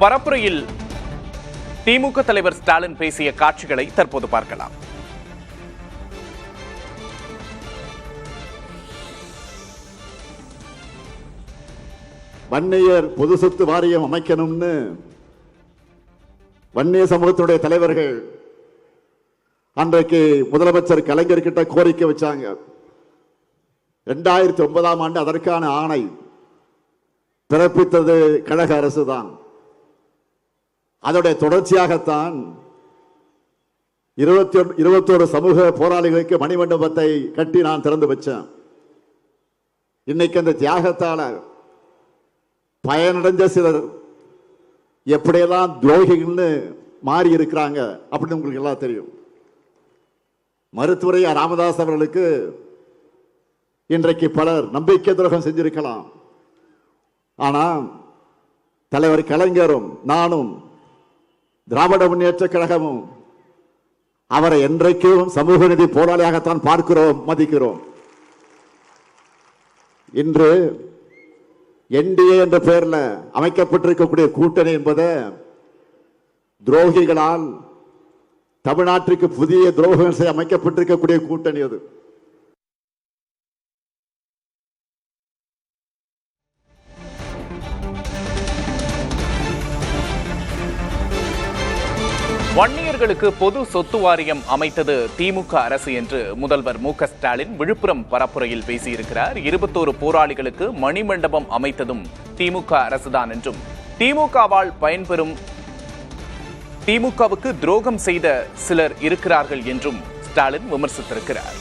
பரப்புரையில் திமுக தலைவர் ஸ்டாலின் பேசிய காட்சிகளை தற்போது பார்க்கலாம். வன்னியர் பொது சொத்து வாரியம் அமைக்கணும்னு வன்னிய சமூகத்துடைய தலைவர்கள் அன்றைக்கு முதலமைச்சர் கலைஞர் கிட்ட கோரிக்கை வச்சாங்க. 2009ஆம் ஆண்டு அதற்கான ஆணை பிறப்பித்தது கழக அரசு தான். அதோடைய தொடர்ச்சியாகத்தான் 21 சமூக போராளிகளுக்கு மணிமண்டபத்தை கட்டி நான் திறந்து வச்சேன். இன்னைக்கு அந்த தியாகத்தால பயனடைஞ்ச சிலர் எப்படியெல்லாம் துரோகிகள்னு மாறி இருக்கிறாங்க அப்படின்னு உங்களுக்கு எல்லாம் தெரியும். மருத்துவரை ராமதாஸ் அவர்களுக்கு இன்றைக்கு பலர் நம்பிக்கை துரோகம் செஞ்சிருக்கலாம். ஆனால் தலைவர் கலைஞரும் நானும் திராவிட முன்னேற்ற கழகமும் அவரை என்றைக்கும் சமூக நீதி போராளியாகத்தான் பார்க்கிறோம், மதிக்கிறோம். இன்று என்டிஏ என்ற பெயரில் அமைக்கப்பட்டிருக்கக்கூடிய கூட்டணி என்பது துரோகிகளால் தமிழ்நாட்டிற்கு புதிய துரோகம் செய்ய அமைக்கப்பட்டிருக்கக்கூடிய கூட்டணி அது. வன்னியர்களுக்கு பொது சொத்து வாரியம் அமைத்தது திமுக அரசு என்று முதல்வர் மு.க. ஸ்டாலின் விழுப்புரம் பரப்புரையில் பேசியிருக்கிறார். 21 போராளிகளுக்கு மணிமண்டபம் அமைத்ததும் திமுக அரசுதான் என்றும், திமுகவால் பயன்பெறும் திமுகவுக்கு துரோகம் செய்த சிலர் இருக்கிறார்கள் என்றும் ஸ்டாலின் விமர்சித்திருக்கிறார்.